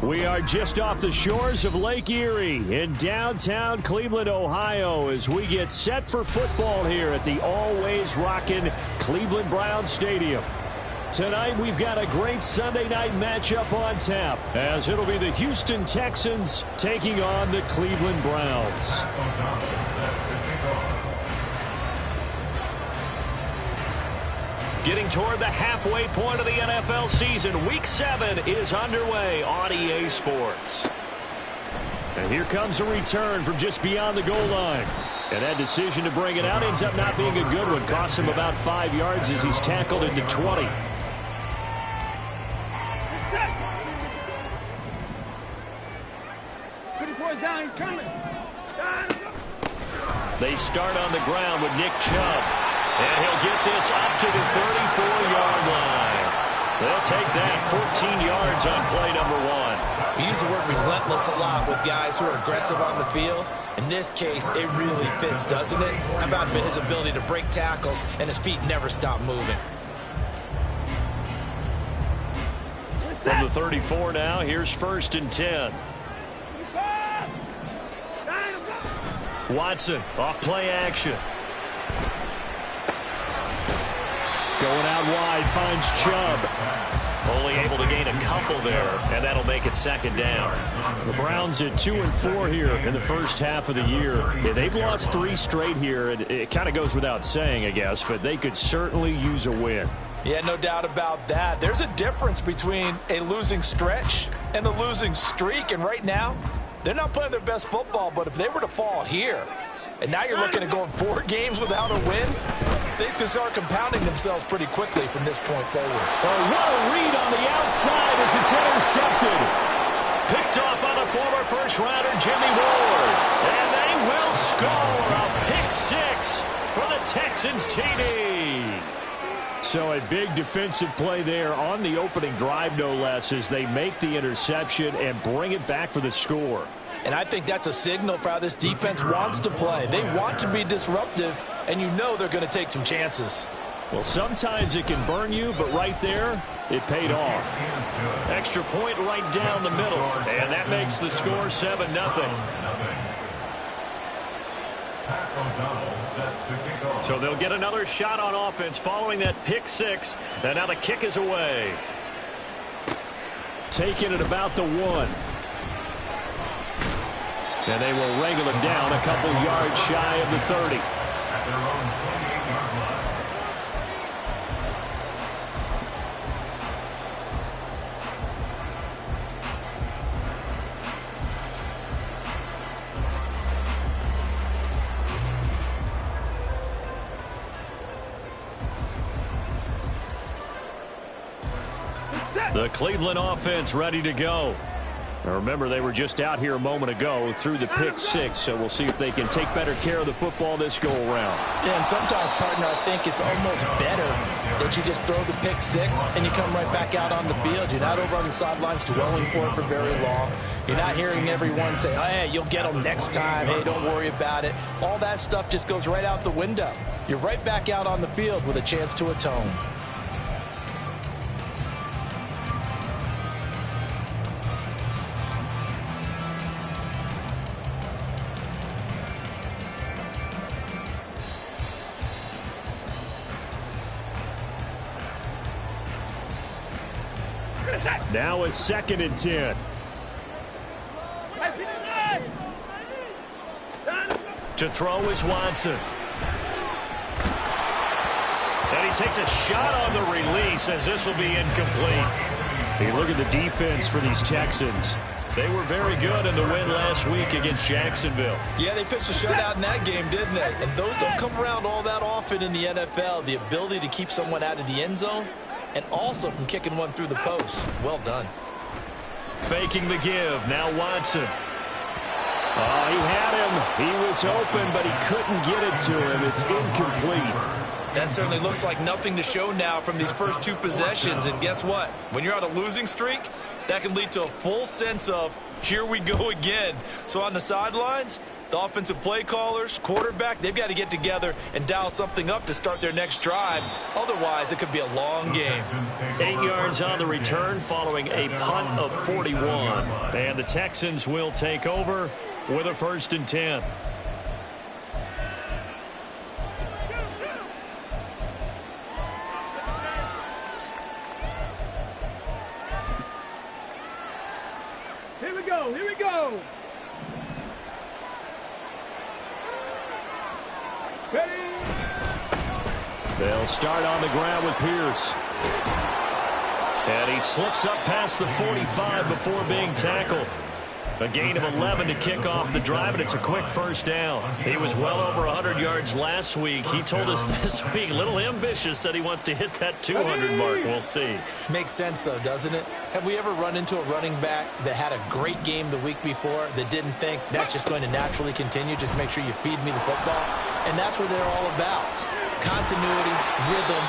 We are just off the shores of Lake Erie in downtown Cleveland, Ohio, as we get set for football here at the always rockin' Cleveland Browns Stadium. Tonight, we've got a great Sunday night matchup on tap, as it'll be the Houston Texans taking on the Cleveland Browns. Getting toward the halfway point of the NFL season, Week 7 is underway on EA Sports. And here comes a return from just beyond the goal line. And that decision to bring it out ends up not being a good one. Costs him about 5 yards as he's tackled into 20. They start on the ground with Nick Chubb. And he'll get this up to the 34-yard line. They'll take that 14 yards on play number 1. We use the word relentless a lot with guys who are aggressive on the field. In this case, it really fits, doesn't it? How about his ability to break tackles and his feet never stop moving? From the 34 now, here's 1st and 10. Watson off play action. Going out wide, finds Chubb. Only able to gain a couple there, and that'll make it 2nd down. The Browns at 2-4 here in the first half of the year. Yeah, they've lost 3 straight here. It kind of goes without saying, I guess, but they could certainly use a win. Yeah, no doubt about that. There's a difference between a losing stretch and a losing streak, and right now, they're not playing their best football, but if they were to fall here, and now you're looking at going 4 games without a win, things can start compounding themselves pretty quickly from this point forward. Oh, what a read on the outside as it's intercepted. Picked off by the former first-rounder Jimmy Ward. And they will score a pick 6 for the Texans TD. So a big defensive play there on the opening drive, no less, as they make the interception and bring it back for the score. And I think that's a signal for how this defense wants to play. They want to be disruptive, and you know they're going to take some chances. Well, sometimes it can burn you, but right there, it paid off. Extra point right down the middle, and that makes the score 7-0. So they'll get another shot on offense following that pick 6, and now the kick is away. Taking it about the 1. And they will wrangle it down a couple yards shy of the 30. The Cleveland offense ready to go. Now remember, they were just out here a moment ago through the pick 6, so we'll see if they can take better care of the football this go-around. Yeah, and sometimes, partner, I think it's almost better that you just throw the pick 6 and you come right back out on the field. You're not over on the sidelines dwelling for it for very long. You're not hearing everyone say, oh, hey, you'll get them next time. Hey, don't worry about it. All that stuff just goes right out the window. You're right back out on the field with a chance to atone. Now it's 2nd and 10. To throw is Watson. And he takes a shot on the release as this will be incomplete. Hey, look at the defense for these Texans. They were very good in the win last week against Jacksonville. Yeah, they pitched a shutout in that game, didn't they? And those don't come around all that often in the NFL. The ability to keep someone out of the end zone and also from kicking one through the post. Well done. Faking the give. Now Watson. Oh, he had him. He was open, but he couldn't get it to him. It's incomplete. That certainly looks like nothing to show now from these first 2 possessions. And guess what? When you're on a losing streak, that can lead to a full sense of Here we go again. So on the sidelines, the offensive play callers, quarterback, they've got to get together and dial something up to start their next drive. Otherwise, it could be a long game. 8 yards on the return following a punt of 41. And the Texans will take over with a 1st and 10. Here we go, here we go. They'll start on the ground with Pierce. And he slips up past the 45 before being tackled. A gain of 11 to kick off the drive, and it's a quick 1st down. He was well over 100 yards last week. He told us this week, a little ambitious, that he wants to hit that 200 mark. We'll see. Makes sense, though, doesn't it? Have we ever run into a running back that had a great game the week before that didn't think that's just going to naturally continue? Just make sure you feed me the football. And that's what they're all about. Continuity, rhythm,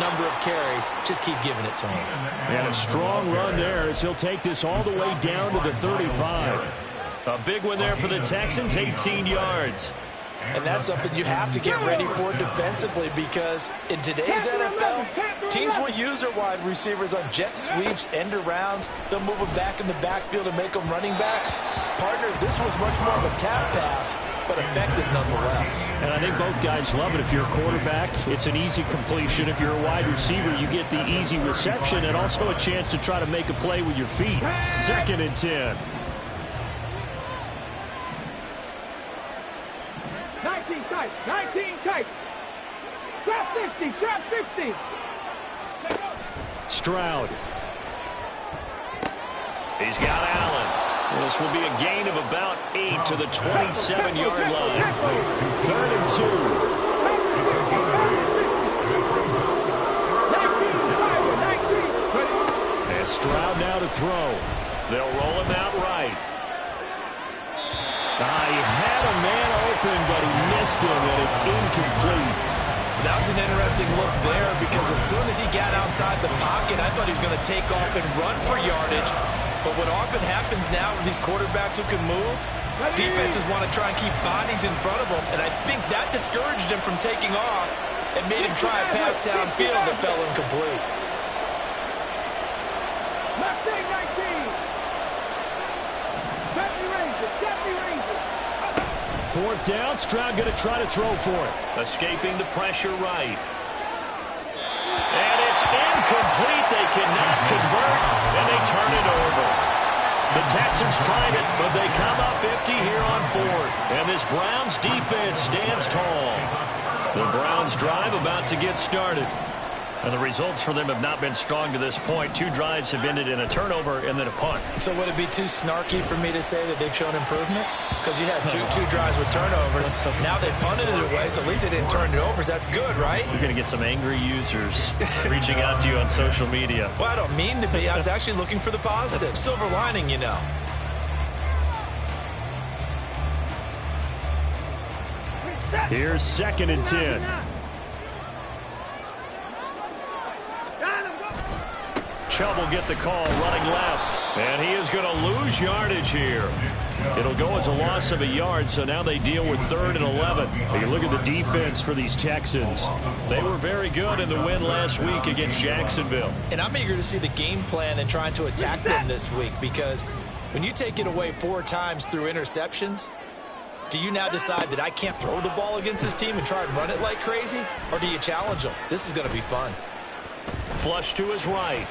number of carries. Just keep giving it to him. And a strong run there as he'll take this all the way down to the 35. A big one there for the Texans, 18 yards. And that's something you have to get ready for defensively, because in today's NFL, teams will use their wide receivers on jet sweeps, end arounds. They'll move them back in the backfield and make them running backs. Partner, this was much more of a tap pass, but effective nonetheless. And I think both guys love it. If you're a quarterback, it's an easy completion. If you're a wide receiver, you get the easy reception and also a chance to try to make a play with your feet. 2nd and 10. 19 tight, 19 tight. Trap 50, trap 50. Stroud. He's got Allen. This will be a gain of about 8 to the 27-yard line. 3rd and 2. And Stroud now to throw. They'll roll him out right. He had a man open, but he missed him, and it's incomplete. That was an interesting look there, because as soon as he got outside the pocket, I thought he was going to take off and run for yardage. But what often happens now with these quarterbacks who can move, defenses want to try and keep bodies in front of them, and I think that discouraged him from taking off and made him try a pass downfield that fell incomplete. Left side 19. Deputy Ranger. 4th down, Stroud going to try to throw for it. Escaping the pressure right. And it's incomplete. They cannot convert, and they turn it over. The Texans tried it, but they come up empty here on 4th. And this Browns defense stands tall. The Browns drive about to get started. And the results for them have not been strong to this point. 2 drives have ended in a turnover and then a punt. So would it be too snarky for me to say that they've shown improvement? Because you had two drives with turnovers. Now they punted it away, so at least they didn't turn it over. So that's good, right? You're going to get some angry users reaching out to you on social media. Well, I don't mean to be. I was actually looking for the positive. Silver lining, you know. Here's 2nd and 10. Chubb will get the call running left. And he is going to lose yardage here. It'll go as a loss of a yard, so now they deal with 3rd and 11. You look at the defense for these Texans. They were very good in the win last week against Jacksonville. And I'm eager to see the game plan and trying to attack them this week, because when you take it away 4 times through interceptions, do you now decide that I can't throw the ball against this team and try and run it like crazy? Or do you challenge them? This is going to be fun. Flush to his right.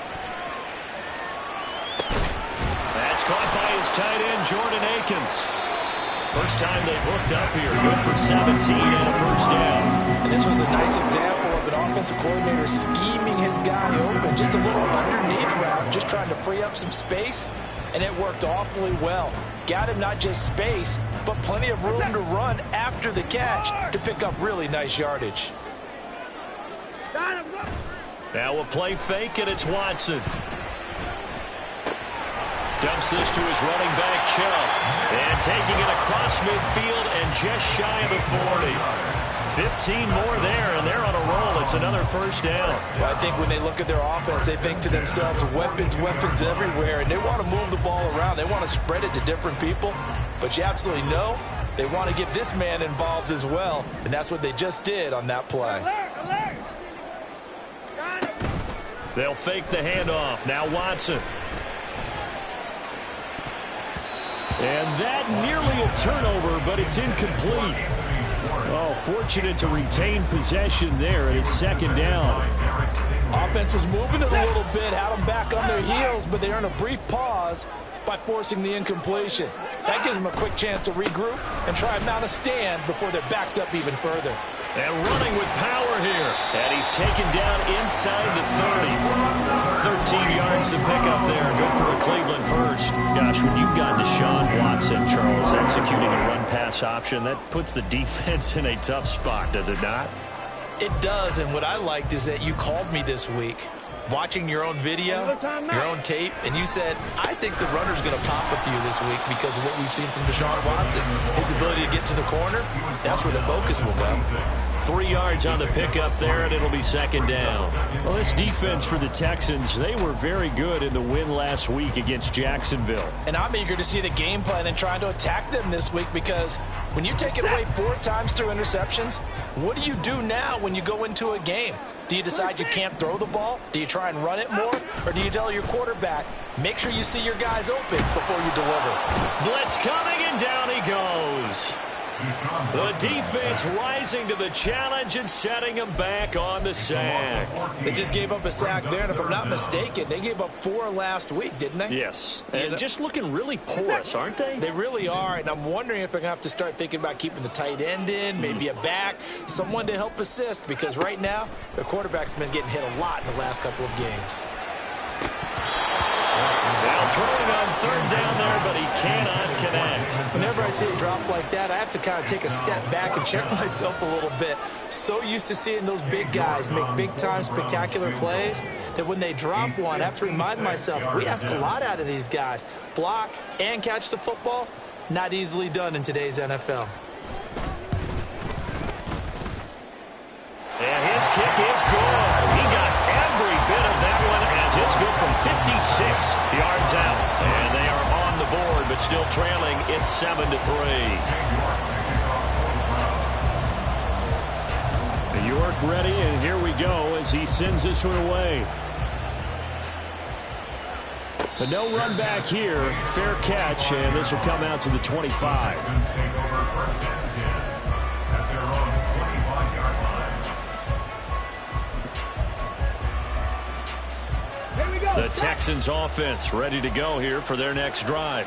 That's caught by his tight end, Jordan Akins. First time they've hooked up here. Good for 17 and a 1st down. And this was a nice example of an offensive coordinator scheming his guy open. Just a little underneath route, just trying to free up some space, and it worked awfully well. Got him not just space, but plenty of room to run after the catch to pick up really nice yardage. Now a play fake, and it's Watson. Dumps this to his running back, Chubb. And taking it across midfield and just shy of the 40. 15 more there, and they're on a roll. It's another first down. Well, I think when they look at their offense, they think to themselves, weapons, weapons everywhere, and they want to move the ball around. They want to spread it to different people, but you absolutely know they want to get this man involved as well, and that's what they just did on that play. They'll fake the handoff. Now Watson. And that nearly a turnover, but it's incomplete. Oh, fortunate to retain possession there, and it's second down. Offense was moving it a little bit, had them back on their heels, but they earned a brief pause by forcing the incompletion. That gives them a quick chance to regroup and try and mount a stand before they're backed up even further. And running with power here. And he's taken down inside the 30. 13 yards to pick up there. Good for a Cleveland first. Gosh, when you've got Deshaun Watson, Charles, executing a run-pass option, that puts the defense in a tough spot, does it not? It does, and what I liked is that you called me this week, watching your own video, your own tape, and you said, I think the runner's going to pop with you this week because of what we've seen from Deshaun Watson. His ability to get to the corner, that's where the focus will go. 3 yards on the pickup there, and it'll be second down. Well, this defense for the Texans, they were very good in the win last week against Jacksonville. And I'm eager to see the game plan and trying to attack them this week because when you take it away 4 times through interceptions, what do you do now when you go into a game? Do you decide you can't throw the ball? Do you try and run it more? Or do you tell your quarterback, make sure you see your guys open before you deliver? Blitz coming, and down he goes. The defense rising to the challenge and setting him back on the sack. They just gave up a sack there, and if I'm not mistaken, they gave up 4 last week, didn't they? Yes, and just looking really porous, aren't they? They really are, and I'm wondering if they're going to have to start thinking about keeping the tight end in, maybe a back, someone to help assist, because right now, their quarterback's been getting hit a lot in the last couple of games. Now throwing on third down there, but he cannot connect. Whenever I see a drop like that, I have to kind of take a step back and check myself a little bit. So used to seeing those big guys make big-time spectacular plays that when they drop one, I have to remind myself, we ask a lot out of these guys. Block and catch the football, not easily done in today's NFL. And his kick is good. He got every bit of that one as it's good from 56 yards out. And they are on the board, but still trailing. It's 7-3. York ready, and here we go as he sends this one away. But no run back here. Fair catch, and this will come out to the 25. The Texans offense ready to go here for their next drive.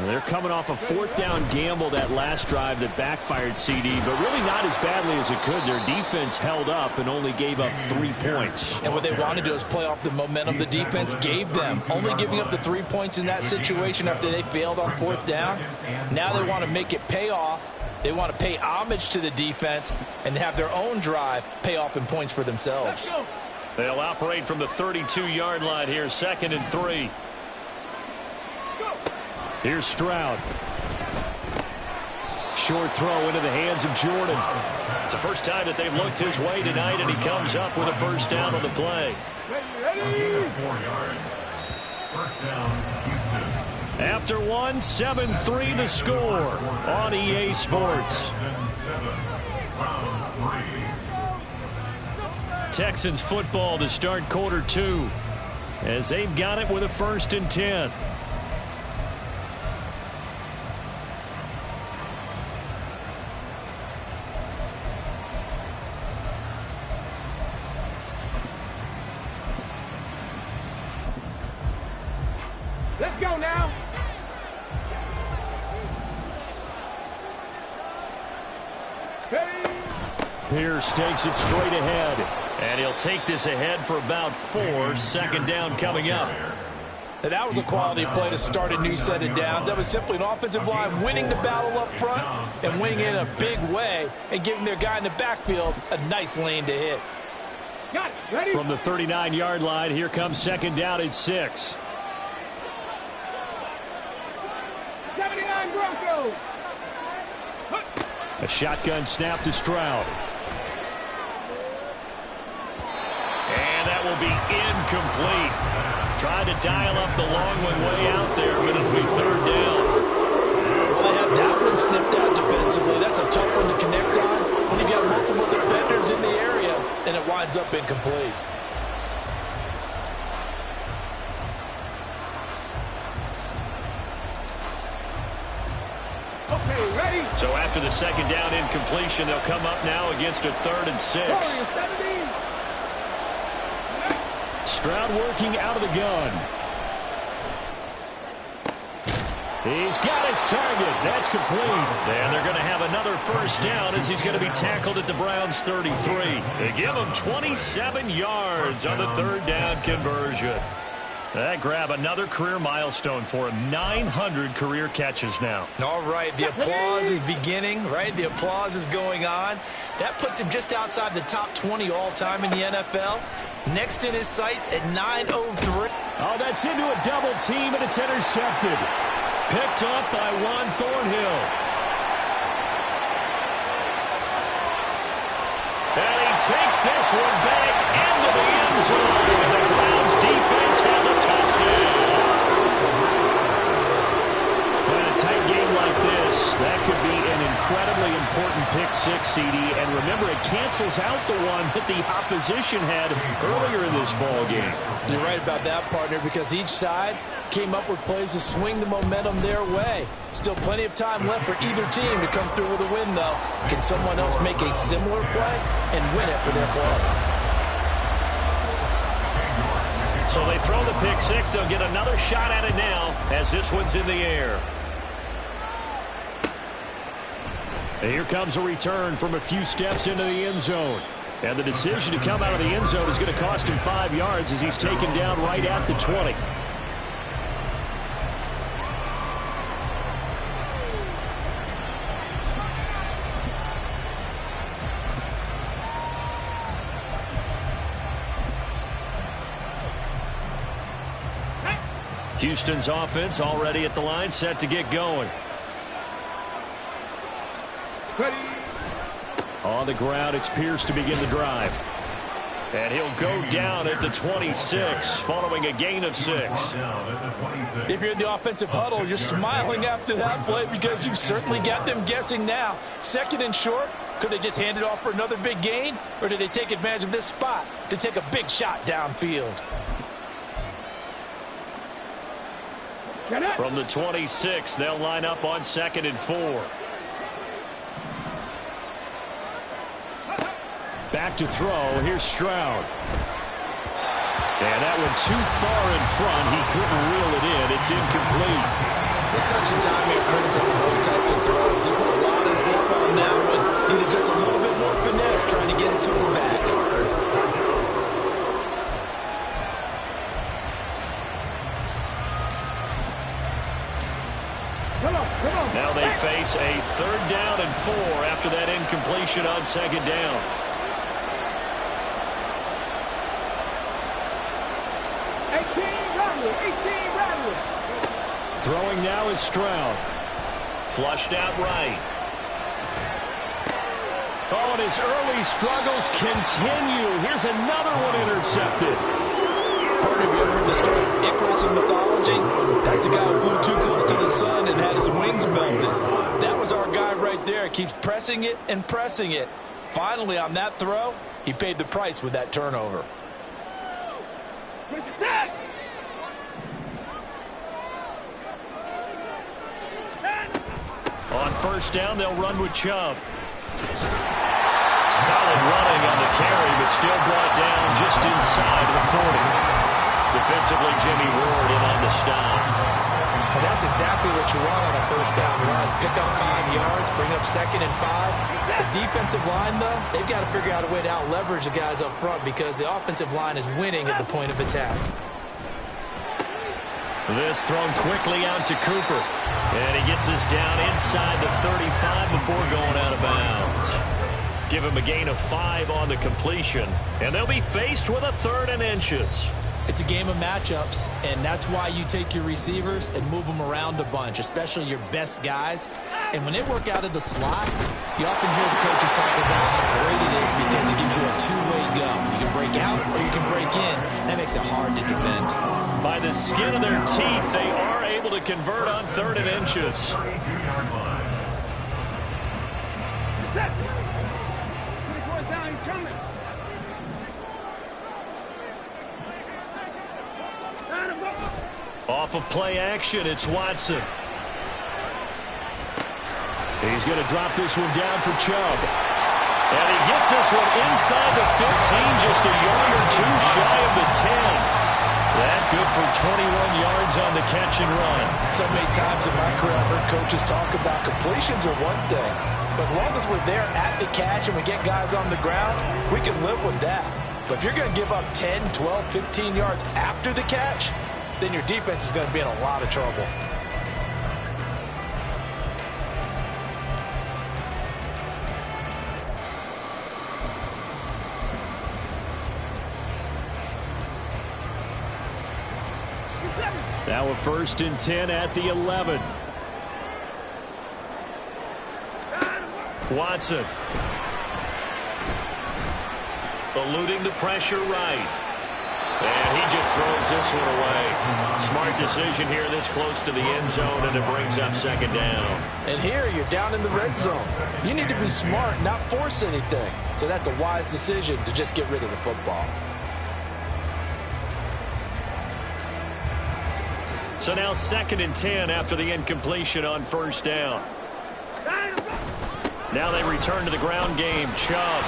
They're coming off a 4th down gamble that last drive that backfired CD, but really not as badly as it could. Their defense held up and only gave up 3 points. And what they want to do is play off the momentum the defense gave them. Only giving up the 3 points in that situation after they failed on 4th down. Now they want to make it pay off. They want to pay homage to the defense and have their own drive pay off in points for themselves. They'll operate from the 32-yard line here, 2nd and 3. Here's Stroud. Short throw into the hands of Jordan. It's the first time that they've looked his way tonight, and he comes up with a first down on the play. After one, 7-3 the score on EA Sports. Texans football to start quarter 2 as they've got it with a 1st and 10. Let's go now. Pierce takes it straight ahead, and he'll take this ahead for about 4. 2nd down coming up. Now that was a quality play to start a new set of downs. That was simply an offensive line winning the battle up front and winning it in a big way and giving their guy in the backfield a nice lane to hit. Got it. Ready? From the 39-yard line, here comes 2nd down at 6. 79 Broncos. A shotgun snap to Stroud. And that will be incomplete. Trying to dial up the long one way out there, but it'll be third down. Well, they have that one snipped out defensively. That's a tough one to connect on when you got multiple defenders in the area, and it winds up incomplete. Okay, ready? So after the second down incompletion, they'll come up now against a 3rd and 6. Stroud working out of the gun. He's got his target. That's complete. And they're going to have another first down as he's going to be tackled at the Browns' 33. They give him 27 yards on the 3rd down conversion. That grab another career milestone for him. 900 career catches now. All right, the applause is beginning, right? The applause is going on. That puts him just outside the top 20 all-time in the NFL. Next in his sights at 9:03. Oh, that's into a double team, and it's intercepted. Picked up by Juan Thornhill. And he takes this one back into the end zone. And the Browns defense has a touchdown. In a tight game like this, that could be an incredibly important pick six, CD. And remember, it cancels out the one that the opposition had earlier in this ball game. You're right about that, partner, because each side came up with plays to swing the momentum their way. Still plenty of time left for either team to come through with a win, though. Can someone else make a similar play and win it for their club? So they throw the pick six. They'll get another shot at it now as this one's in the air. And here comes a return from a few steps into the end zone. And the decision to come out of the end zone is going to cost him 5 yards as he's taken down right at the 20. Houston's offense already at the line, set to get going. Ready. On the ground, it's Pierce to begin the drive. And he'll go down at the 26, following a gain of 6. If you're in the offensive huddle, you're smiling after that play because you've certainly got them guessing now. 2nd and short, could they just hand it off for another big gain? Or did they take advantage of this spot to take a big shot downfield? From the 26, they'll line up on 2nd and 4. Back to throw. Here's Stroud. And that one too far in front. He couldn't reel it in. It's incomplete. The touch and timing are critical for those types of throws. He put a lot of zip on that one. Needed just a little bit more finesse trying to get it to his back. Now they face a 3rd down and 4 after that incompletion on 2nd down. Throwing now is Stroud. Flushed out right. Oh, and his early struggles continue. Here's another one intercepted. Partner, have you ever heard the story of Icarus in mythology? That's the guy who flew too close to the sun and had his wings melted. That was our guy right there. Keeps pressing it and pressing it. Finally, on that throw, he paid the price with that turnover. On 1st down, they'll run with Chubb. Solid running on the carry, but still brought down just inside the 40. Defensively, Jimmy Ward in on the stop. And that's exactly what you want on a 1st down run. Pick up 5 yards, bring up 2nd and 5. The defensive line, though, they've got to figure out a way to out-leverage the guys up front because the offensive line is winning at the point of attack. This thrown quickly out to Cooper. And he gets us down inside the 35 before going out of bounds. Give him a gain of 5 on the completion. And they'll be faced with a 3rd and inches. It's a game of matchups, and that's why you take your receivers and move them around a bunch, especially your best guys. And when they work out of the slot, you often hear the coaches talk about how great it is because it gives you a two-way go. You can break out or you can break in. That makes it hard to defend. By the skin of their teeth, they are able to convert on 3rd and inches. Set. 24th down, coming. Off of play action, it's Watson. He's going to drop this one down for Chubb. And he gets this one inside the 15, just a yard or two shy of the 10. That good for 21 yards on the catch and run. So many times in my career I've heard coaches talk about completions are one thing. But as long as we're there at the catch and we get guys on the ground, we can live with that. But if you're going to give up 10, 12, 15 yards after the catch, then your defense is going to be in a lot of trouble. Now a 1st and 10 at the 11. Watson. Eluding the pressure right. And he just throws this one away. Smart decision here this close to the end zone, and it brings up 2nd down. And here you're down in the red zone. You need to be smart, not force anything. So that's a wise decision to just get rid of the football. So now 2nd and 10 after the incompletion on 1st down. Now they return to the ground game. Chubb.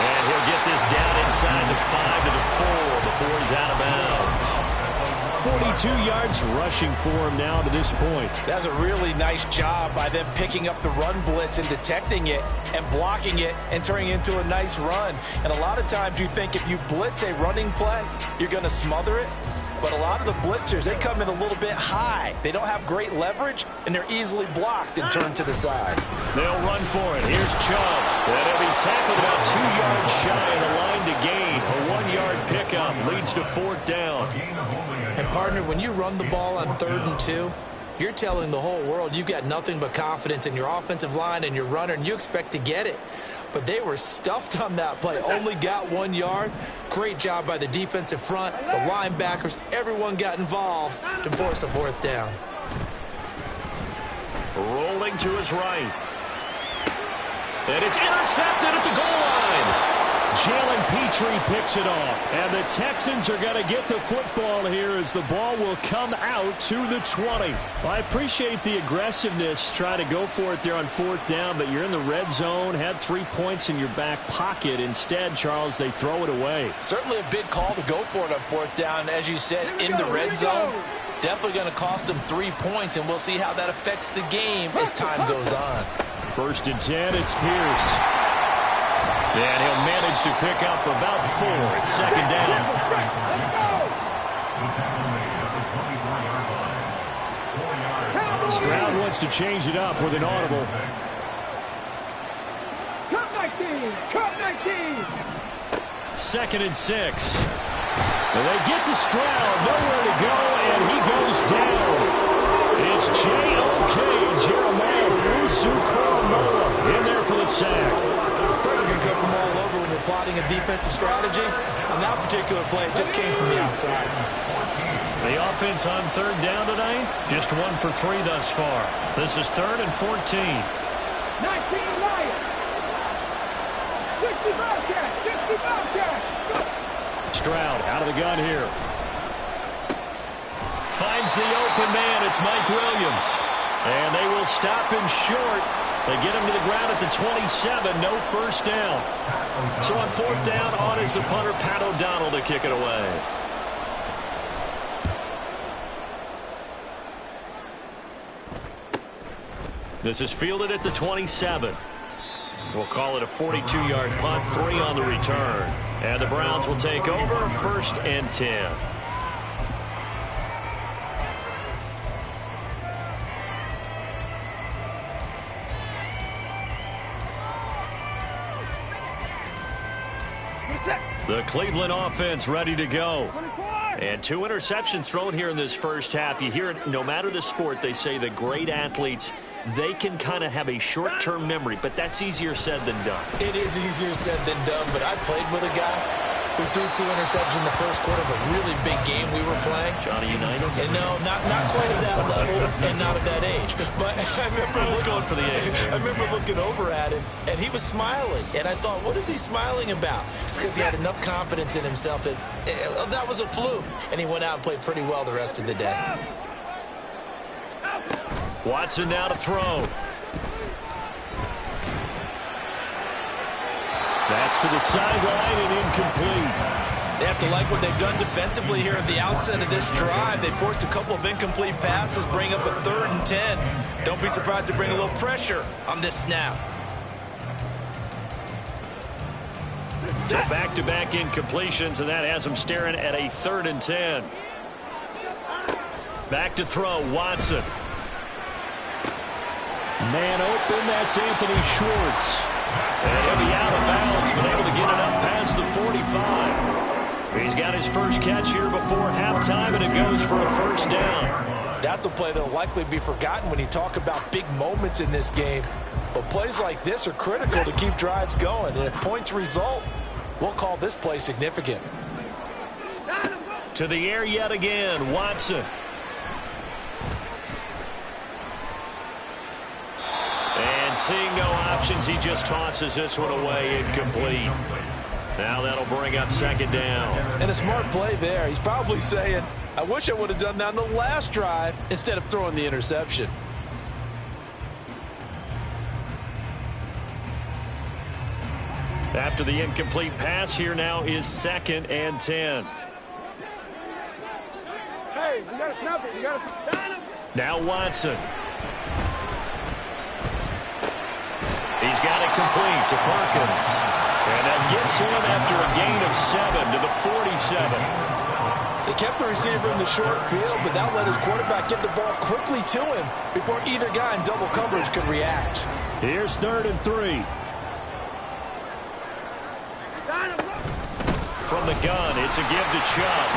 And he'll get this down inside the 5 to the 4 before he's out of bounds. 42 yards rushing for him now to this point. That's a really nice job by them picking up the run blitz and detecting it and blocking it and turning it into a nice run. And a lot of times you think if you blitz a running play, you're going to smother it. But a lot of the blitzers, they come in a little bit high. They don't have great leverage, and they're easily blocked and turned to the side. They'll run for it. Here's Chubb. And he'll be tackled about 2 yards shy of the line to gain. A 1-yard pickup leads to 4th down. And, partner, when you run the ball on 3rd and 2, you're telling the whole world you've got nothing but confidence in your offensive line and your runner, and you expect to get it. But they were stuffed on that play, only got 1 yard. Great job by the defensive front, the linebackers, everyone got involved to force a 4th down. Rolling to his right. And it's intercepted at the goal line. Jalen Petrie picks it off. And the Texans are going to get the football here as the ball will come out to the 20. Well, I appreciate the aggressiveness, try to go for it there on 4th down, but you're in the red zone, had 3 points in your back pocket. Instead, Charles, they throw it away. Certainly a big call to go for it on 4th down. As you said, in the red zone, definitely going to cost them 3 points, and we'll see how that affects the game as time goes on. 1st and 10, it's Pierce. And he'll manage to pick up about 4 at 2nd down. Stroud wants to change it up with an audible. Cut 19! Cut 19! 2nd and 6. And they get to Stroud, nowhere to go, and he goes down. It's J.O.K. Jeremiah Owusu-Koramoah in there for the sack. Pressure can come from all over when you're plotting a defensive strategy. On that particular play, it just came from the outside. The offense on 3rd down tonight, just 1 for 3 thus far. This is 3rd and 14. 19 Lions. 60 Bobcats. 60 Bobcats. Stroud out of the gun here. Finds the open man. It's Mike Williams. And they will stop him short. They get him to the ground at the 27. No 1st down. So on 4th down, on is the punter, Pat O'Donnell, to kick it away. This is fielded at the 27. We'll call it a 42-yard punt, 3 on the return. And the Browns will take over, 1st and 10. The Cleveland offense ready to go. And 2 interceptions thrown here in this first half. You hear it, no matter the sport, they say the great athletes, they can kind of have a short-term memory, but that's easier said than done. It is easier said than done, but I played with a guy who threw 2 interceptions in the first quarter of a really big game we were playing. Johnny Unitas? And no, not quite at that level and not at that age. But I remember going for the age. I remember looking over at him, and he was smiling. And I thought, what is he smiling about? It's because he had enough confidence in himself that that was a fluke. And he went out and played pretty well the rest of the day. Watson now to throw. That's to the sideline and incomplete. They have to like what they've done defensively here at the outset of this drive. They forced a couple of incomplete passes, bring up a 3rd and 10. Don't be surprised to bring a little pressure on this snap. So back-to-back incompletions, and that has them staring at a 3rd and 10. Back to throw, Watson. Man open, that's Anthony Schwartz. And he'll be out of bounds, but able to get it up past the 45. He's got his first catch here before halftime, and it goes for a first down. That's a play that will likely be forgotten when you talk about big moments in this game. But plays like this are critical to keep drives going. And if points result, we'll call this play significant. To the air yet again, Watson. And seeing no options, he just tosses this one away, incomplete. Now that'll bring up 2nd down. And a smart play there. He's probably saying, I wish I would have done that on the last drive instead of throwing the interception. After the incomplete pass, here now is 2nd and 10. Hey, you got to snap it. You got to stand him. Now Watson. He's got it complete to Perkins. And they'll get to him after a gain of 7 to the 47. They kept the receiver in the short field, but that let his quarterback get the ball quickly to him before either guy in double coverage could react. Here's 3rd and 3. From the gun, it's a give to Chubb.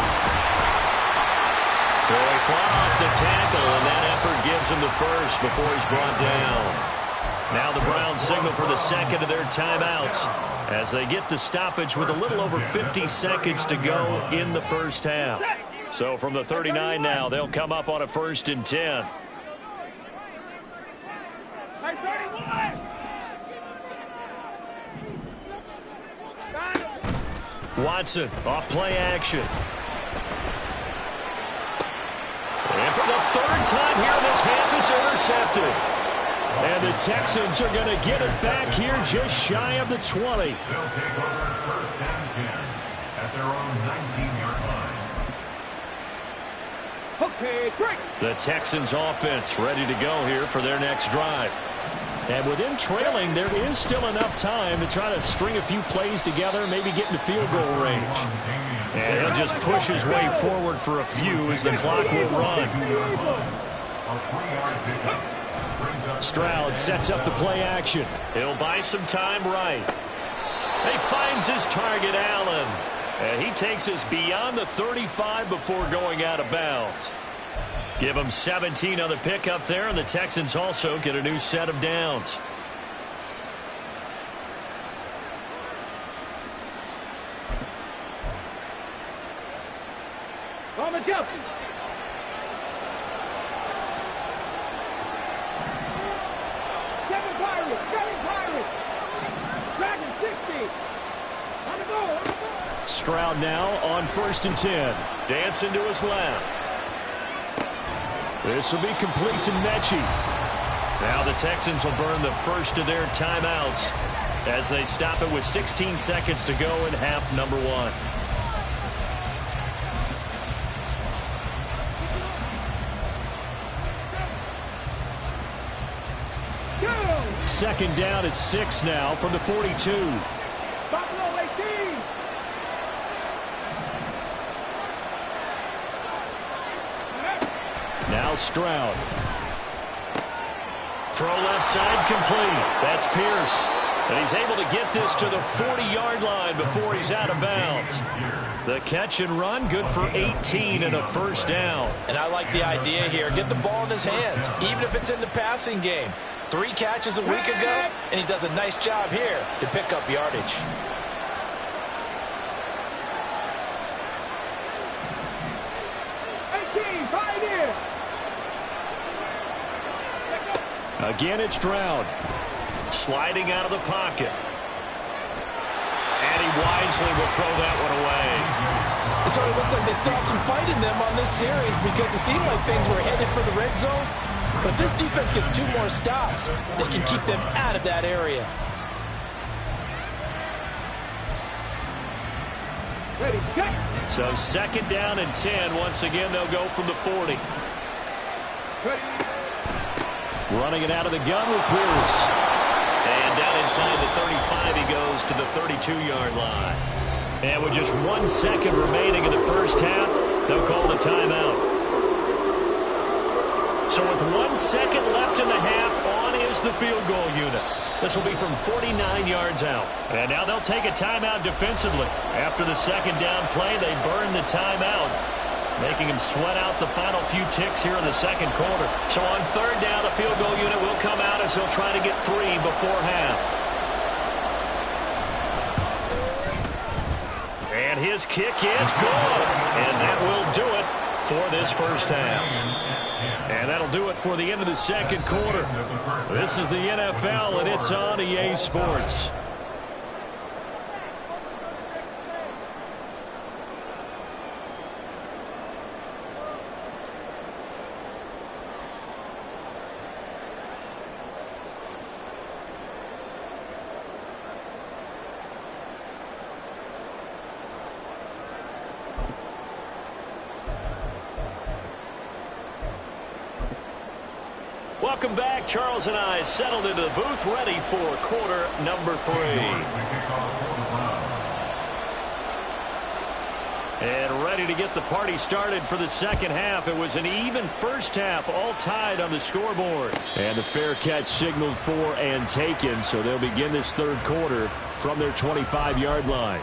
So he fought off the tackle, and that effort gives him the first before he's brought down. Now the Browns signal for the 2nd of their timeouts as they get the stoppage with a little over 50 seconds to go in the first half. So from the 39 now, they'll come up on a 1st and 10. Watson off play action. And for the 3rd time here in this half, it's intercepted. And the Texans are going to get it back here just shy of the 20. They'll take over 1st and 10 at their own 19-yard line. Okay, great. The Texans offense ready to go here for their next drive. And with him trailing, there is still enough time to try to string a few plays together, maybe get into field goal range. And he'll just push his way forward for a few as the clock will run. Stroud sets up the play action. He'll buy some time right. He finds his target, Allen. And he takes us beyond the 35 before going out of bounds. Give him 17 on the pickup there, and the Texans also get a new set of downs. On adjustment. Seven Pirates. Dragon 60. On the goal. Stroud now on 1st and 10. Dancing to his left. This will be complete to Mechie. Now the Texans will burn the first of their timeouts as they stop it with 16 seconds to go in half number 1. Go. 2nd down at 6 now from the 42. Buffalo 18. Now Stroud. Throw left side complete. That's Pierce. And he's able to get this to the 40-yard line before he's out of bounds. The catch and run, good for 18 and a first down. And I like the idea here. Get the ball in his hands, even if it's in the passing game. 3 catches a week ago, and he does a nice job here to pick up yardage. Again, it's Stroud. Sliding out of the pocket. And he wisely will throw that one away. It sort of looks like they still have some fight in them on this series because it seemed like things were headed for the red zone. But if this defense gets 2 more stops, they can keep them out of that area. Ready, set. So 2nd down and 10. Once again, they'll go from the 40. Ready. Running it out of the gun with Pierce. And down inside the 35, he goes to the 32-yard line. And with just 1 second remaining in the first half, they'll call the timeout. So with 1 second left in the half, on is the field goal unit. This will be from 49 yards out. And now they'll take a timeout defensively. After the 2nd down play, they burn the timeout, making him sweat out the final few ticks here in the 2nd quarter. So on 3rd down, the field goal unit will come out as he'll try to get 3 before half. And his kick is good. And that will do it for this first half. And that'll do it for the end of the 2nd quarter. This is the NFL, and it's on EA Sports. Welcome back. Charles and I settled into the booth, ready for quarter number 3. And ready to get the party started for the 2nd half. It was an even first half, all tied on the scoreboard. And the fair catch signaled for and taken, so they'll begin this 3rd quarter from their 25-yard line.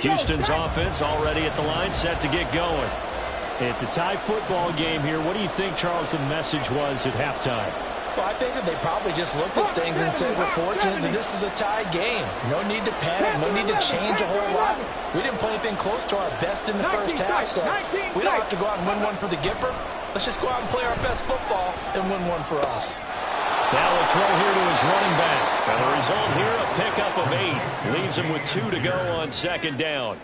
Houston's offense already at the line, set to get going. It's a tie football game here. What do you think, Charles, the message was at halftime? Well, I think that they probably just looked at things and said, we're fortunate that this is a tie game. No need to panic. No need to change a whole lot. We didn't play anything close to our best in the first half, so we don't have to go out and win one for the Gipper. Let's just go out and play our best football and win one for us. Now a throw here to his running back. And the result here, a pickup of 8. Leaves him with 2 to go on 2nd down.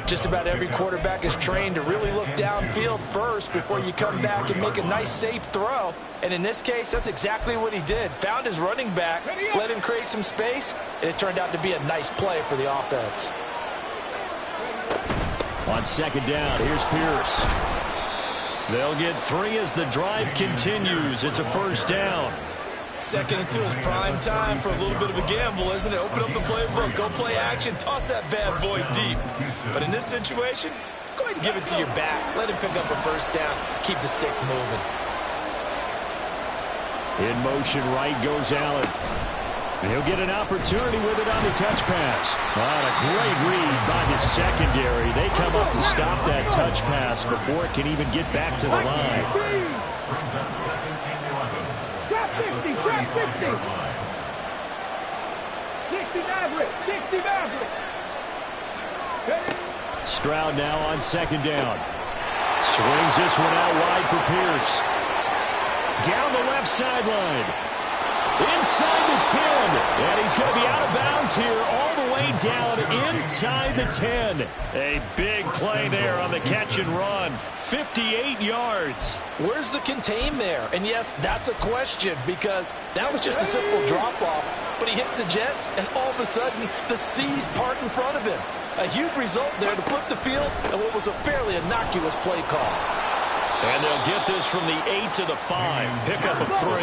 Just about every quarterback is trained to really look downfield first before you come back and make a nice, safe throw. And in this case, that's exactly what he did. Found his running back, let him create some space, and it turned out to be a nice play for the offense. On 2nd down, here's Pierce. They'll get 3 as the drive continues. It's a first down. 2nd and 2 is prime time for a little bit of a gamble, isn't it? Open up the playbook, go play action, toss that bad boy deep. But in this situation, go ahead and give it to your back. Let him pick up a first down. Keep the sticks moving. In motion, right goes Allen. And he'll get an opportunity with it on the touch pass. What a great read by the secondary. They come up to stop that touch pass before it can even get back to the line. Brings up 2nd and 11. Trap 50, trap 50. 60 Maverick, 60 Maverick. Stroud now on 2nd down. Swings this one out wide for Pierce. Down the left sideline. Inside the 10. And he's going to be out of bounds here all the way down inside the 10. A big play there on the catch and run. 58 yards. Where's the contain there? And yes, that's a question because that was just a simple drop-off. But he hits the Jets, and all of a sudden, the seas part in front of him. A huge result there to flip the field and what was a fairly innocuous play call. And they'll get this from the 8 to the 5. Pick up a 3.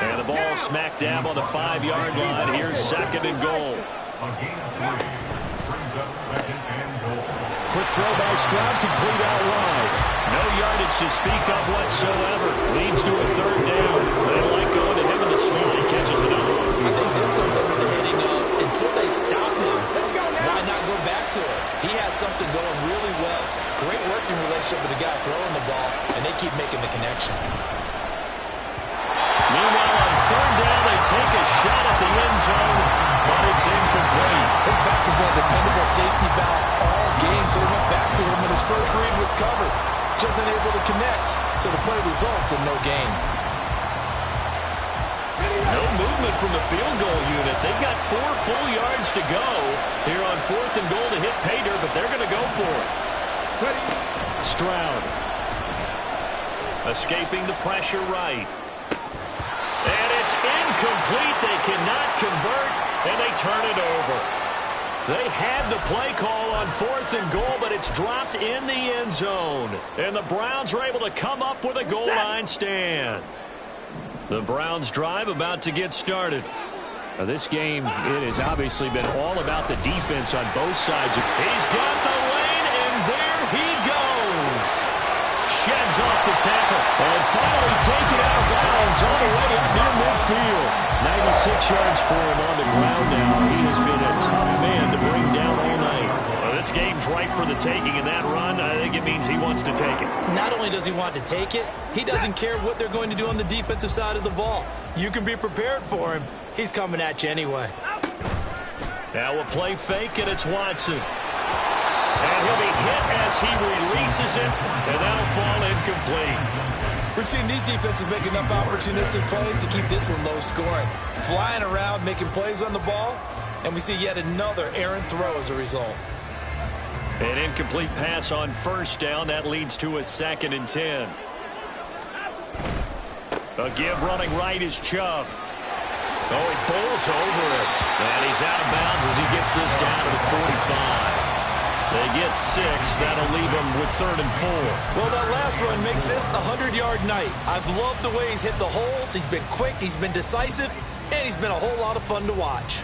And the ball smack dab on the 5-yard line. Here's 2nd and goal. A gain of 3. Brings up 2nd and goal. Quick throw by Stroud, complete out wide. No yardage to speak of whatsoever. Leads to a 3rd down. They like going to him in the slot. He catches another one. I think this comes under the heading of until they stop him, why not go back to it? He has something going really well. Great working relationship with the guy throwing the ball, and they keep making the connection. Meanwhile, on 3rd down, they take a shot at the end zone, but it's incomplete. His back has been a dependable safety valve all game, so he went back to him when his first read was covered. Just unable to connect, so the play results in no gain. No movement from the field goal unit. They've got 4 full yards to go here on 4th and goal to hit pay dirt, but they're going to go for it. Stroud. Escaping the pressure right. And it's incomplete. They cannot convert, and they turn it over. They had the play call on 4th and goal, but it's dropped in the end zone. And the Browns are able to come up with a goal line stand. The Browns drive about to get started. Now this game, it has obviously been all about the defense on both sides. He's got the lane, and there he goes. Sheds off the tackle. And finally taken out of bounds all the way up near midfield. 96 yards for him on the ground now. He has been a tough man to bring down all night. Well, this game's ripe for the taking, and that run, I think it means he wants to take it. Not only does he want to take it, he doesn't care what they're going to do on the defensive side of the ball. You can be prepared for him. He's coming at you anyway. Now a play fake, and it's Watson. And he'll be hit as he releases it, and that'll fall incomplete. We've seen these defenses make enough opportunistic plays to keep this one low scoring. Flying around, making plays on the ball, and we see yet another errant throw as a result. An incomplete pass on 1st down. That leads to a 2nd and 10. A give running right is Chubb. Oh, he bowls over it. And he's out of bounds as he gets this down to the 45. They get 6. That'll leave them with 3rd and 4. Well, that last run makes this a 100-yard night. I've loved the way he's hit the holes. He's been quick, he's been decisive, and he's been a whole lot of fun to watch.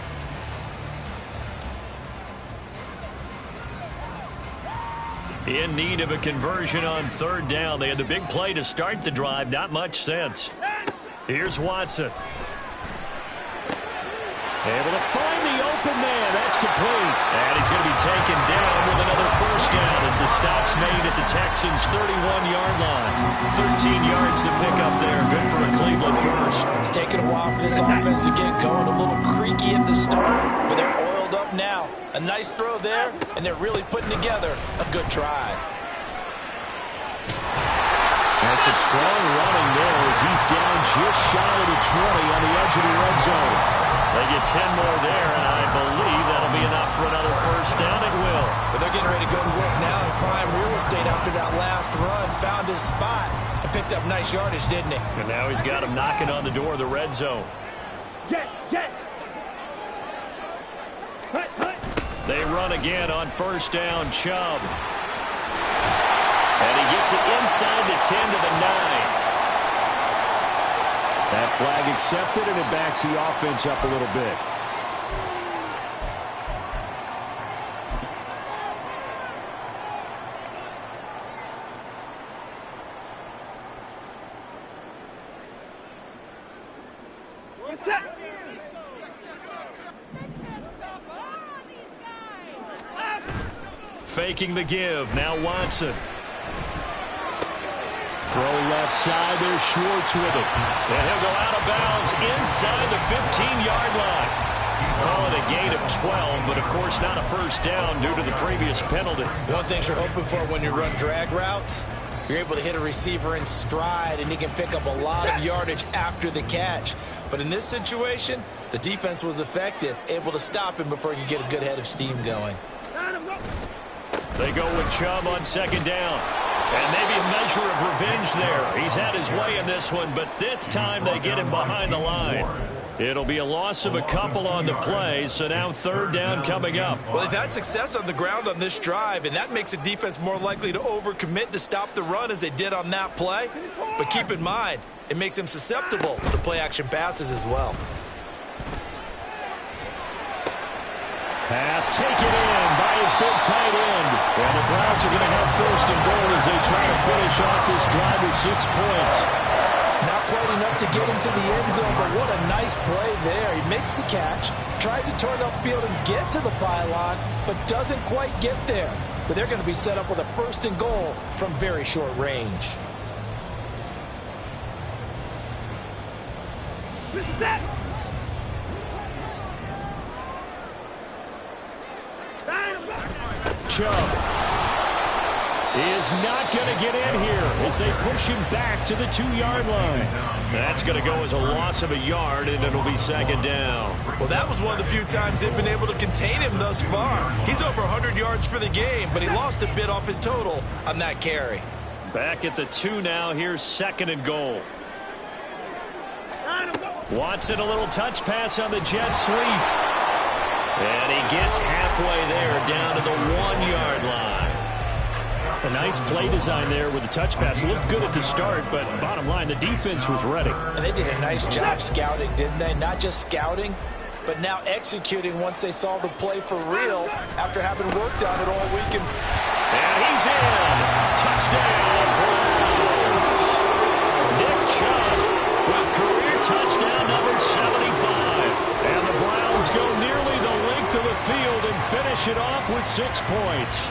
In need of a conversion on 3rd down. They had the big play to start the drive. Not much sense. Here's Watson. Able to find the open man. That's complete. And he's going to be taken down with another 1st down as the stop's made at the Texans' 31-yard line. 13 yards to pick up there. Good for a Cleveland first. It's taken a while for this offense to get going. A little creaky at the start, but they're oiled up now. A nice throw there, and they're really putting together a good drive. That's some strong running there as he's down just shy of the 20 on the edge of the red zone. They get 10 more there, and I believe that'll be enough for another 1st down. It will. But they're getting ready to go to work now in prime real estate after that last run. Found his spot and picked up nice yardage, didn't he? And now he's got him knocking on the door of the red zone. Jet. They run again on 1st down. Chubb. And he gets it inside the 10 to the 9. That flag accepted, and it backs the offense up a little bit. Faking the give. Now Watson. Throw left side. There's Schwartz with it. And he'll go out of bounds inside the 15-yard line. Call it a gain of 12, but of course not a first down due to the previous penalty. One thing you're hoping for when you run drag routes, you're able to hit a receiver in stride, and he can pick up a lot of yardage after the catch. But in this situation, the defense was effective, able to stop him before he could get a good head of steam going. They go with Chubb on second down. And maybe a measure of revenge there. He's had his way in this one, but this time they get him behind the line. It'll be a loss of a couple on the play, so now third down coming up. Well, they've had success on the ground on this drive, and that makes the defense more likely to overcommit to stop the run as they did on that play. But keep in mind, it makes them susceptible to play-action passes as well. Pass taken in by his big tight end. And the Browns are going to have first and goal as they try to finish off this drive with 6 points. Not quite enough to get into the end zone, but what a nice play there. He makes the catch, tries to turn upfield and get to the pylon, but doesn't quite get there. But they're going to be set up with a first and goal from very short range. Chubb is not going to get in here as they push him back to the 2-yard line. That's going to go as a loss of a yard, and it'll be second down. Well, that was one of the few times they've been able to contain him thus far. He's over 100 yards for the game, but he lost a bit off his total on that carry. Back at the 2 now. Here's second and goal. Watson, a little touch pass on the jet sweep. And he gets halfway there down to the 1-yard line. A nice play design there with the touch pass. Looked good at the start, but bottom line, the defense was ready. And they did a nice job scouting, didn't they? Not just scouting, but now executing once they saw the play for real after having worked on it all weekend. And he's in. Touchdown, Browns. Nick Chubb with career touchdown number 75. And the Browns go nearly the length of the field and finish it off with 6 points.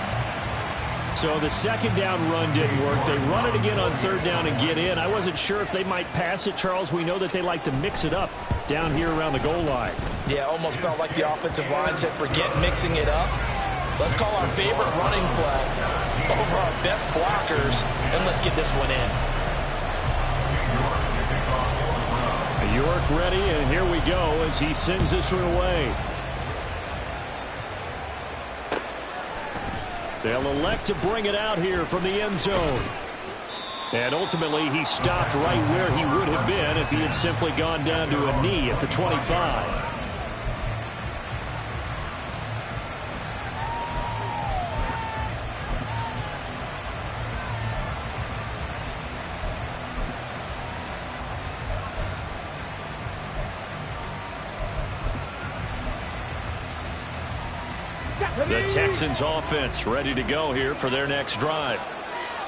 So the second down run didn't work. They run it again on third down and get in. I wasn't sure if they might pass it, Charles. We know that they like to mix it up down here around the goal line. Yeah, almost felt like the offensive line said, forget mixing it up. Let's call our favorite running play over our best blockers, and let's get this one in. York ready, and here we go as he sends this one away. They'll elect to bring it out here from the end zone. And ultimately, he stopped right where he would have been if he had simply gone down to a knee at the 25. The Texans offense ready to go here for their next drive.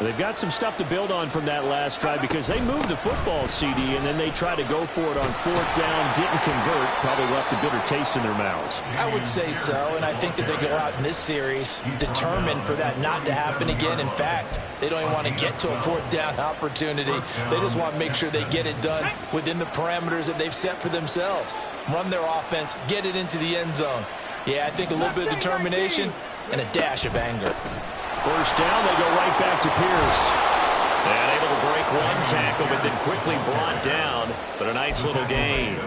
They've got some stuff to build on from that last drive because they moved the football, CD, and then they tried to go for it on fourth down, didn't convert, probably left a bitter taste in their mouths. I would say so, and I think that they go out in this series determined for that not to happen again. In fact, they don't even want to get to a fourth down opportunity. They just want to make sure they get it done within the parameters that they've set for themselves. Run their offense, get it into the end zone. Yeah, I think a little bit of determination and a dash of anger. First down, they go right back to Pierce. And able to break one tackle, but then quickly brought down. But a nice little gain.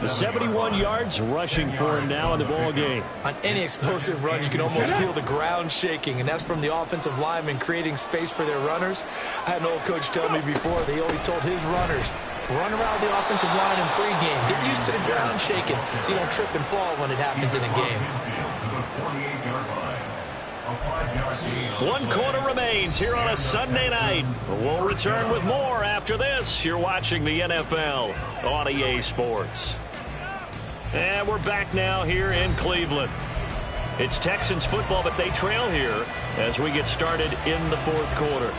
The 71 yards rushing for him now in the ball game. On any explosive run, you can almost feel the ground shaking, and that's from the offensive linemen creating space for their runners. I had an old coach tell me before, they always told his runners, run around the offensive line in pregame. Get used to the ground shaking so you don't trip and fall when it happens in a game. 5-yard gain. 1 quarter remains here on a Sunday night. We'll return with more after this. You're watching the NFL on EA Sports. And we're back now here in Cleveland. It's Texans football, but they trail here as we get started in the 4th quarter.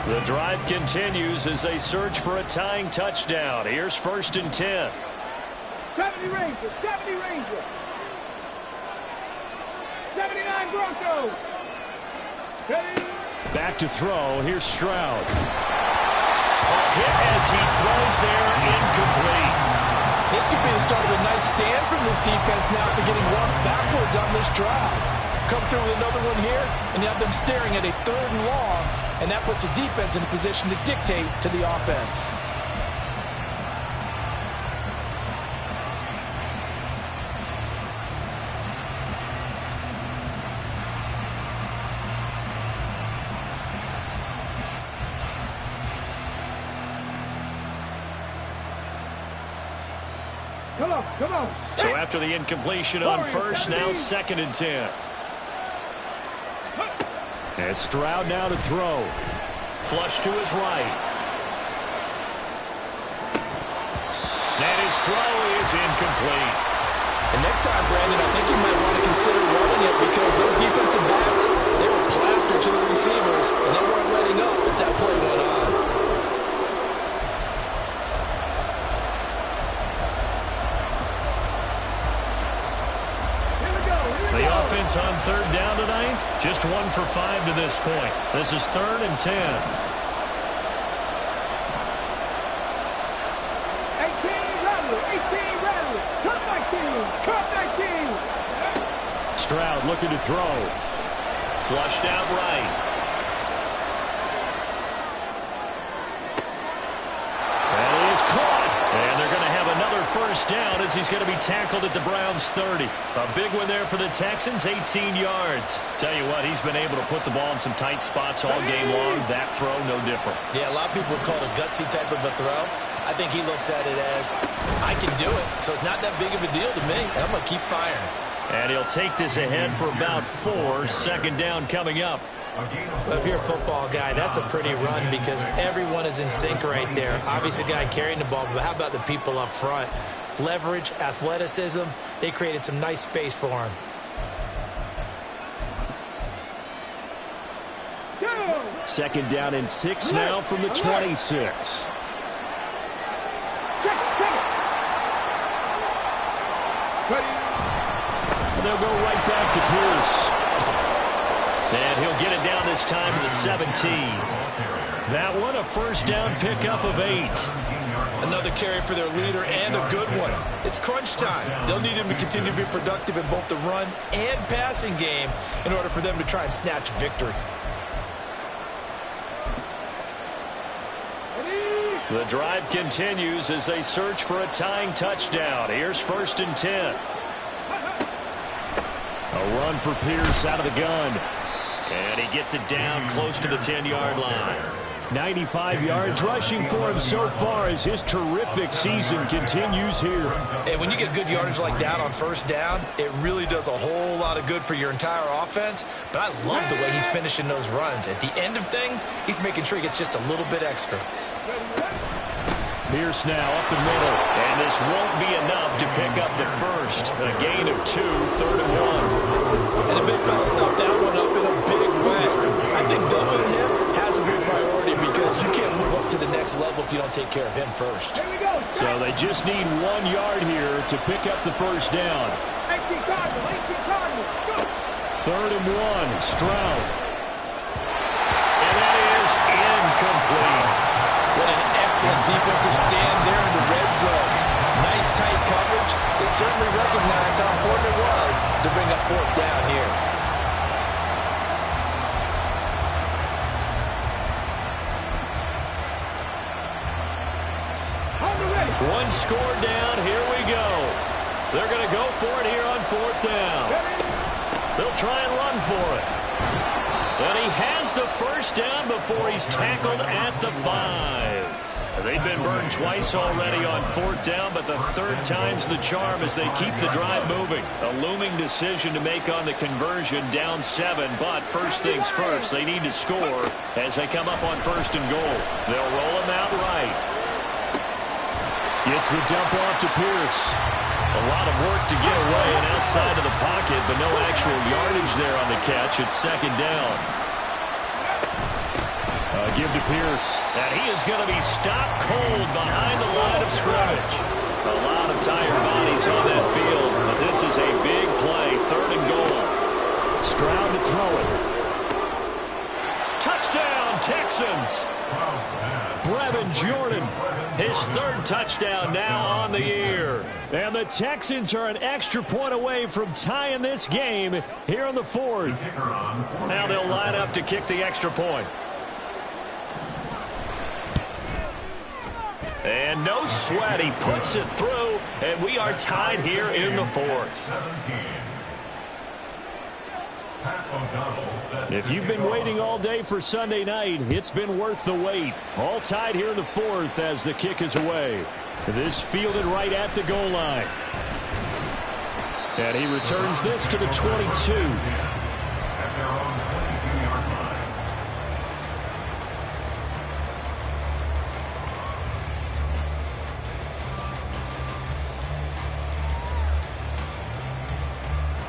The drive continues as they search for a tying touchdown. Here's 1st and 10. 70 Rangers, 70 Rangers. 79 Broncos. Back to throw. Here's Stroud. A hit as he throws there, incomplete. This could be the start of a nice stand from this defense now after getting walked backwards on this drive. Come through with another one here, and you have them staring at a 3rd and long, and that puts the defense in a position to dictate to the offense. Come on. So after the incompletion on 1st, now 2nd and 10. And Stroud now to throw. Flush to his right. And his throw is incomplete. And next time, Brandon, I think you might want to consider running it because those defensive backs, they were plastered to the receivers, and they weren't letting up as that play went on. The offense on 3rd down tonight, just 1 for 5 to this point. This is 3rd and 10. 18 Rattler. Cut 19. Stroud looking to throw. Flushed out right. That is caught. And they're going to have another 1st down as he's going to be tackled at the Browns' 30. A big one there for the Texans, 18 yards. Tell you what, he's been able to put the ball in some tight spots all game long. That throw, no different. Yeah, a lot of people would call it a gutsy type of a throw. I think he looks at it as, I can do it, so it's not that big of a deal to me, and I'm going to keep firing. And he'll take this ahead for about 4. 2nd down coming up. Well, if you're a football guy, that's a pretty run because everyone is in sync right there. Obviously, the guy carrying the ball, but how about the people up front? Leverage, athleticism, they created some nice space for him. Second down and 6 now from the 26. They'll go right back to Pierce. And he'll get it down this time to the 17. That one, a 1st down pickup of 8. Another carry for their leader and a good one. It's crunch time. They'll need him to continue to be productive in both the run and passing game in order for them to try and snatch victory. The drive continues as they search for a tying touchdown. Here's 1st and 10. A run for Pierce out of the gun. And he gets it down close to the 10-yard line. 95 yards rushing for him so far as his terrific season continues here. And when you get good yardage like that on 1st down, it really does a whole lot of good for your entire offense. But I love the way he's finishing those runs. At the end of things, he's making sure he gets just a little bit extra. Pierce now up the middle, and this won't be enough to pick up the 1st. A gain of 2, 3rd and 1. And the big fella stuffed that one up in a big way. I think doubling him has to be a priority because you can't move up to the next level if you don't take care of him first. So they just need 1 yard here to pick up the 1st down. 18 Cardinals. 3rd and 1, Stroud. And that is incomplete. What an excellent defensive stand there in the red zone. Nice tight coverage. They certainly recognized how important it was to bring up 4th down here. One score down. Here we go. They're going to go for it here on 4th down. They'll try and run for it. And he has the 1st down before he's tackled at the 5. They've been burned twice already on 4th down, but the third time's the charm as they keep the drive moving. A looming decision to make on the conversion, down 7, but first things first, they need to score as they come up on 1st and goal. They'll roll him out right. Gets the dump off to Pierce. A lot of work to get away and outside of the pocket, but no actual yardage there on the catch. It's 2nd down. Give to Pierce, and he is going to be stopped cold behind the line of scrimmage. A lot of tired bodies on that field, but this is a big play, 3rd and goal. Stroud to throw it. Touchdown, Texans. Brevin Jordan, his 3rd touchdown now on the year. And the Texans are an extra point away from tying this game here on the 4th. Now they'll line up to kick the extra point. And no sweat, he puts it through, and we are tied here in the 4th. If you've been waiting all day for Sunday night, it's been worth the wait. All tied here in the 4th as the kick is away. This fielded right at the goal line. And he returns this to the 22.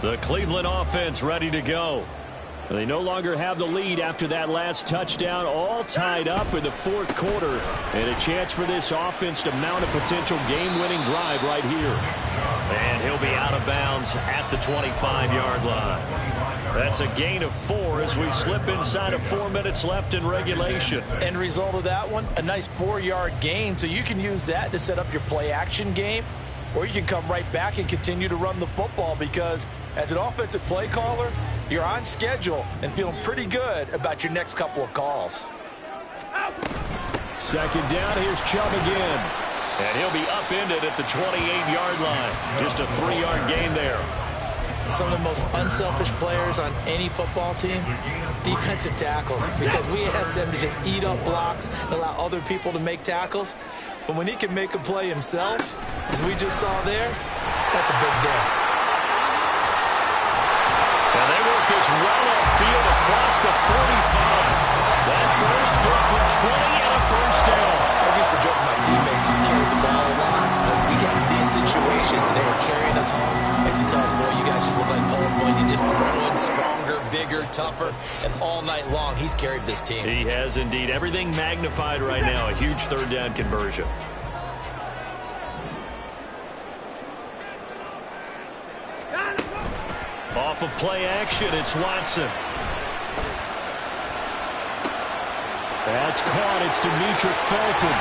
The Cleveland offense ready to go. They no longer have the lead after that last touchdown, all tied up in the 4th quarter. And a chance for this offense to mount a potential game-winning drive right here. And he'll be out of bounds at the 25-yard line. That's a gain of 4 as we slip inside of 4 minutes left in regulation. End result of that one, a nice 4-yard gain. So you can use that to set up your play-action game. Or you can come right back and continue to run the football because as an offensive play caller, you're on schedule and feeling pretty good about your next couple of calls. 2nd down, here's Chubb again. And he'll be upended at the 28-yard line. Just a 3-yard gain there. Some of the most unselfish players on any football team, defensive tackles, because we ask them to just eat up blocks and allow other people to make tackles. But when he can make a play himself, as we just saw there, that's a big day. And they work this well upfield across the 45. That burst good for 20 and a 1st down. I used to joke with my teammates who carried the ball a lot. But we get in these situations, and they were carrying us home. I used to tell them, boy, you guys just look like Paul Bunyan, just growing stronger, bigger, tougher. And all night long, he's carried this team. He has indeed. Everything magnified right now. A huge 3rd down conversion. Off of play action, it's Watson. That's caught. It's Demetric Felton.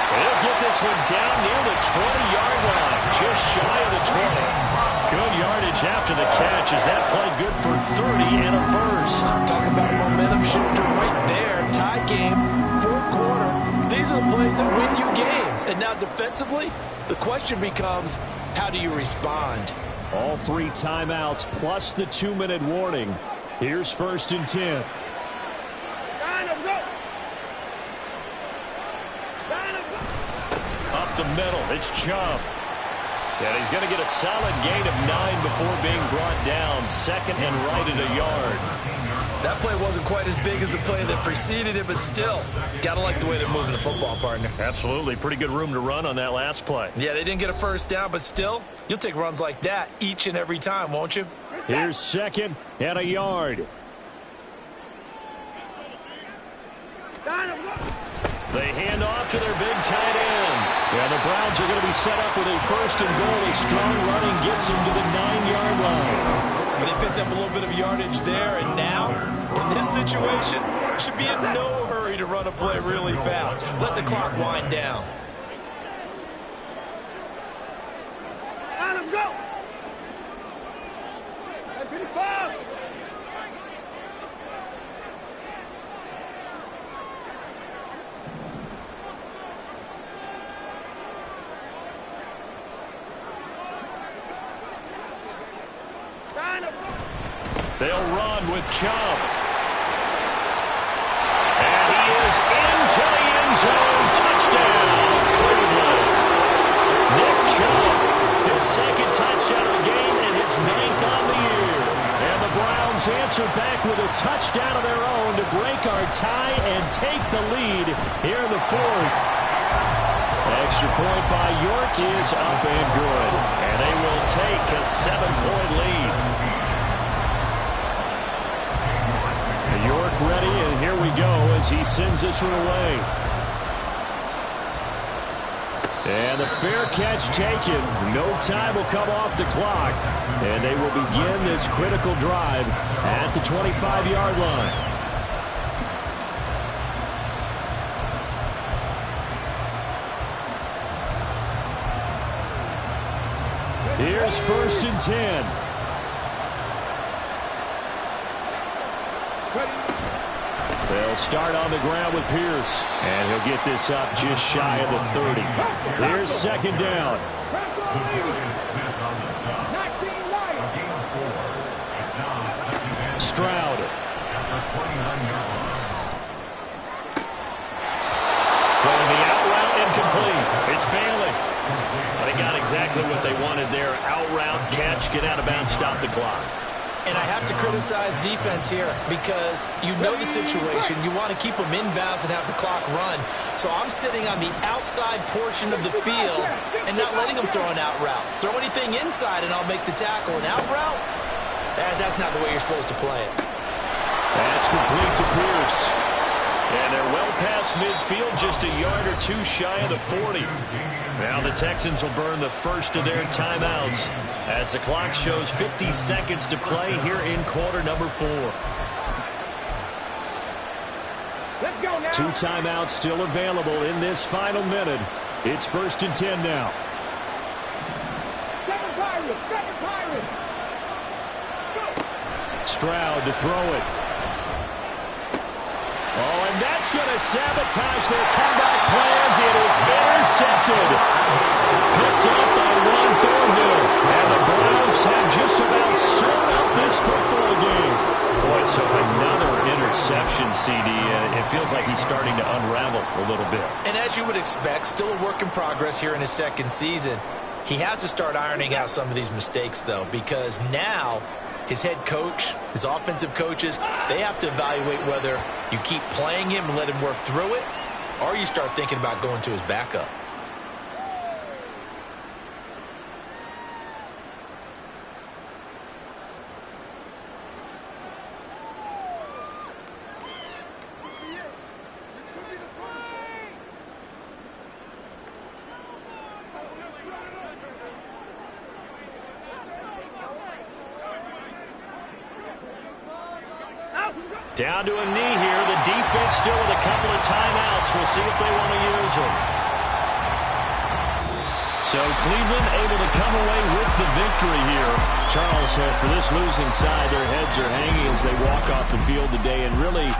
He'll get this one down near the 20-yard line, just shy of the 20. Good yardage after the catch. Is that play good for 30 and a 1st? Talk about a momentum shifter right there. Tie game, 4th quarter. These are the plays that win you games. And now defensively, the question becomes, how do you respond? All 3 timeouts plus the 2-minute warning. Here's 1st and 10. Up the middle, it's Chubb. And he's going to get a solid gain of 9 before being brought down. 2nd and right at a yard. That play wasn't quite as big as the play that preceded it, but still, got to like the way they're moving the football, partner. Absolutely. Pretty good room to run on that last play. Yeah, they didn't get a 1st down, but still, you'll take runs like that each and every time, won't you? Here's 2nd and a yard. They hand off to their big tight end. And the Browns are going to be set up with a 1st and goal. A strong running gets them to the 9-yard line. But they picked up a little bit of yardage there, and now, in this situation, should be in no hurry to run a play really fast. Let the clock wind down. Let him go! They'll run with Chubb. And he is into the end zone. Touchdown. answer back with a touchdown of their own to break our tie and take the lead here in the fourth. Extra point by York is up and good. And they will take a 7-point lead. York ready, and here we go as he sends this one away. And the fair catch taken. No time will come off the clock. And they will begin this critical drive at the 25-yard line. Here's 1st and 10. They'll start on the ground with Pierce. And he'll get this up just shy of the 30. Here's 2nd down. Stroud. Throwing the out route incomplete. It's Bailey. They got exactly what they wanted there. Out route, catch, get out of bounds, stop the clock. And I have to criticize defense here because you know the situation. You want to keep them inbounds and have the clock run. So I'm sitting on the outside portion of the field and not letting them throw an out route. Throw anything inside and I'll make the tackle. An out route? That's not the way you're supposed to play it. That's complete to Pierce. And they're well past midfield, just a yard or two shy of the 40. Now the Texans will burn the first of their timeouts as the clock shows 50 seconds to play here in quarter number 4. Let's go now. 2 timeouts still available in this final minute. It's 1st and 10 now. 7 Pirates, 7 Pirates. Go. Stroud to throw it. Oh, and that's going to sabotage their comeback plans. It is intercepted. Picked up by Ron Thornhill. And the Browns have just about sewn up this football game. Boy, so another interception, CD. It feels like he's starting to unravel a little bit. And as you would expect, still a work in progress here in his 2nd season. He has to start ironing out some of these mistakes, though, because now his head coach, his offensive coaches, they have to evaluate whether you keep playing him and let him work through it, or you start thinking about going to his backup. Down to a knee here. The defense still with a couple of timeouts. We'll see if they want to use them. So Cleveland able to come away with the victory here. Charles, for this losing side, their heads are hanging as they walk off the field today, and really